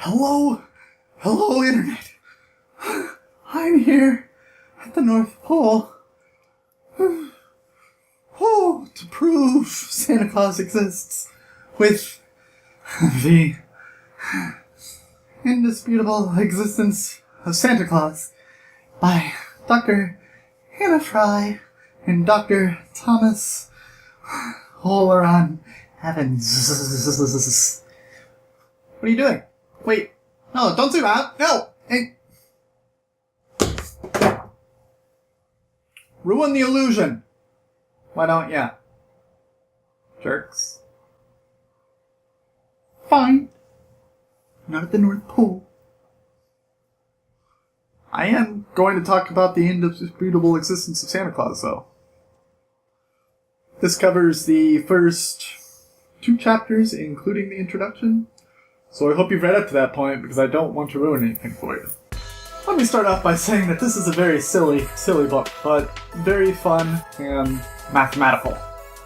Hello? Hello, Internet. I'm here at the North Pole. Oh, to prove Santa Claus exists with the indisputable existence of Santa Claus by Dr. Hannah Fry and Dr. Thomas Oleron Evans. What are you doing? Wait. No, don't zoom out. No. Hey. Ruin the illusion. Why don't ya? Jerks. Fine. Not at the North Pole. I am going to talk about the indisputable existence of Santa Claus, though. This covers the first 2 chapters, including the introduction. So I hope you've read up to that point, because I don't want to ruin anything for you. Let me start off by saying that this is a very silly book, but very fun and mathematical.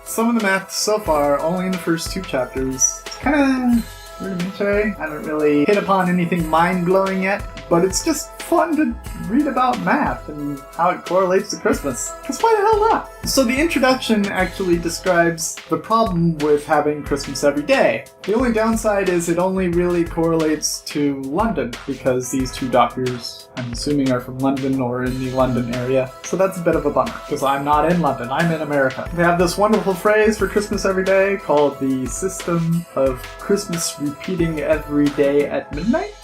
Some of the math so far, only in the first 2 chapters, it's kind of rudimentary. I haven't really hit upon anything mind-blowing yet, but it's just fun to read about math and how it correlates to Christmas. Because why the hell not? So the introduction actually describes the problem with having Christmas every day. The only downside is it only really correlates to London, because these 2 doctors, I'm assuming, are from London or in the London area. So that's a bit of a bummer, because I'm not in London, I'm in America. They have this wonderful phrase for Christmas every day called the system of Christmas repeating every day at midnight,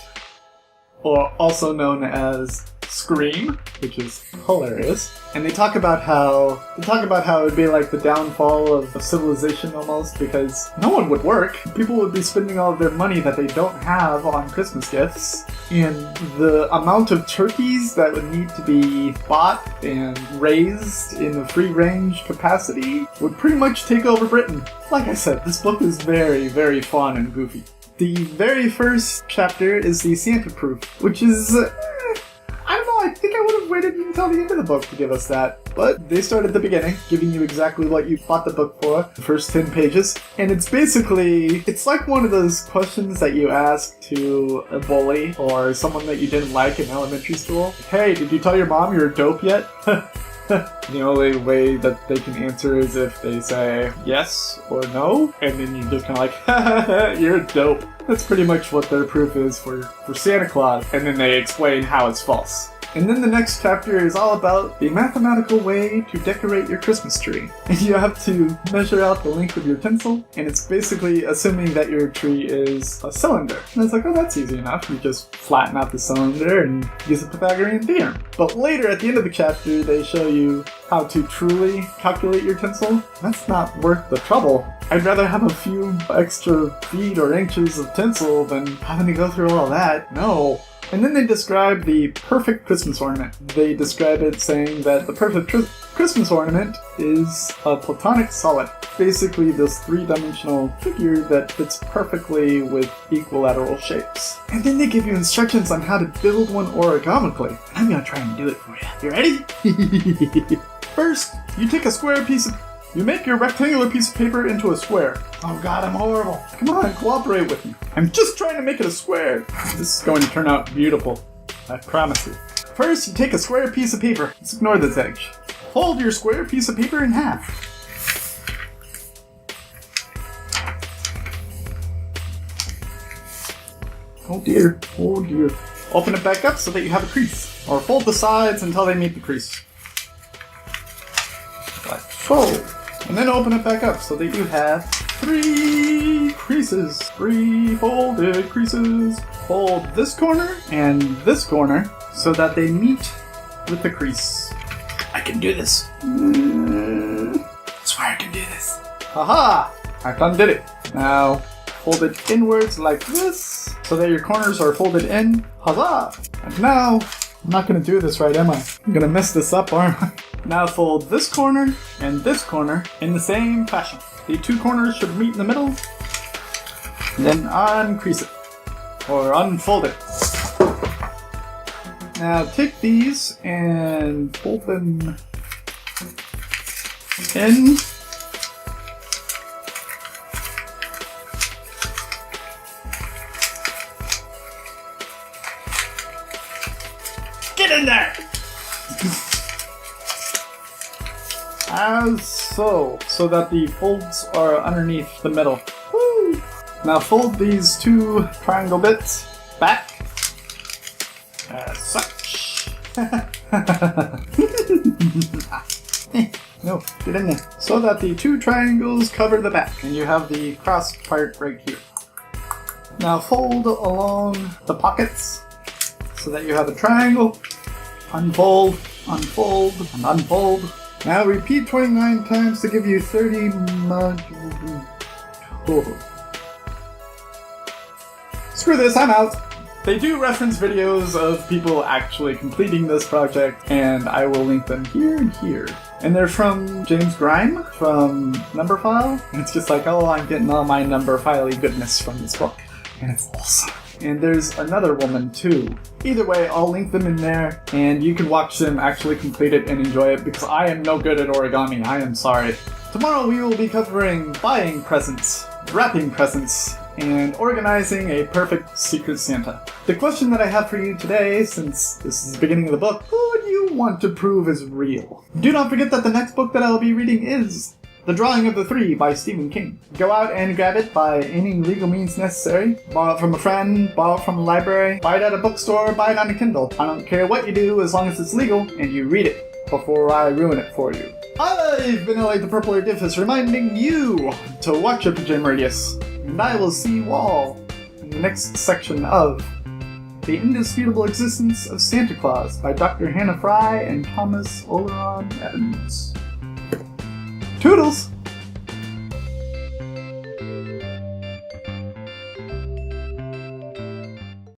or also known as Scream, which is hilarious. And they talk about how it would be like the downfall of civilization almost, because no one would work. People would be spending all of their money that they don't have on Christmas gifts, and the amount of turkeys that would need to be bought and raised in a free-range capacity would pretty much take over Britain. Like I said, this book is very, very fun and goofy. The very first chapter is the Santa proof, which is, I don't know, I think I would have waited until the end of the book to give us that. But they start at the beginning, giving you exactly what you bought the book for, the first 10 pages. And it's like one of those questions that you ask to a bully or someone that you didn't like in elementary school. Hey, did you tell your mom you're a dope yet? The only way that they can answer is if they say yes or no, and then you're just kind of like, you're a dope. That's pretty much what their proof is for Santa Claus, and then they explain how it's false. And then the next chapter is all about the mathematical way to decorate your Christmas tree. And you have to measure out the length of your tinsel, and it's basically assuming that your tree is a cylinder. And it's like, oh, that's easy enough. You just flatten out the cylinder and use a Pythagorean theorem. But later, at the end of the chapter, they show you how to truly calculate your tinsel. That's not worth the trouble. I'd rather have a few extra feet or inches of tinsel than having to go through all that. No. And then they describe the perfect Christmas ornament. They describe it saying that the perfect Christmas ornament is a platonic solid. Basically this 3-dimensional figure that fits perfectly with equilateral shapes. And then they give you instructions on how to build one origamically. I'm gonna try and do it for you. You ready? First, you take a square piece of... You make your rectangular piece of paper into a square. Oh god, I'm horrible. Come on, cooperate with me. I'm just trying to make it a square. This is going to turn out beautiful. I promise you. First, you take a square piece of paper. Let's ignore this edge. Fold your square piece of paper in half. Oh dear. Oh dear. Open it back up so that you have a crease. Or fold the sides until they meet the crease. Like so. And then open it back up so that you have 3 creases. 3 folded creases. Fold this corner and this corner so that they meet with the crease. I can do this. I swear I can do this. Haha! I done did it. Now, fold it inwards like this so that your corners are folded in. Huzzah! And now, I'm not going to do this right, am I? I'm going to mess this up, aren't I? Now fold this corner and this corner in the same fashion. The 2 corners should meet in the middle. And then uncrease it. Or unfold it. Now take these and fold them in. Get in there! As so that the folds are underneath the middle. Woo! Now fold these two triangle bits back, as such. No, get in there. So that the two triangles cover the back, and you have the cross part right here. Now fold along the pockets, so that you have a triangle. Unfold, unfold, and unfold. Now repeat 29 times to give you 30 modules total. Screw this, I'm out! They do reference videos of people actually completing this project, and I will link them here and here. And they're from James Grime, from Numberphile. And it's just like, oh, I'm getting all my Numberphile-y goodness from this book. And it's awesome. And there's another woman too. Either way, I'll link them in there, and you can watch them actually complete it and enjoy it, because I am no good at origami, I am sorry. Tomorrow we will be covering buying presents, wrapping presents, and organizing a perfect Secret Santa. The question that I have for you today, since this is the beginning of the book, who do you want to prove is real? Do not forget that the next book that I will be reading is The Drawing of the Three by Stephen King. Go out and grab it by any legal means necessary. Borrow it from a friend, borrow it from a library, buy it at a bookstore, buy it on a Kindle. I don't care what you do as long as it's legal and you read it before I ruin it for you. I've been Elliot the Purple Diffus, reminding you to watch your Pajama Radius. And I will see you all in the next section of The Indisputable Existence of Santa Claus by Dr. Hannah Fry and Thomas Oleron Evans. Toodles!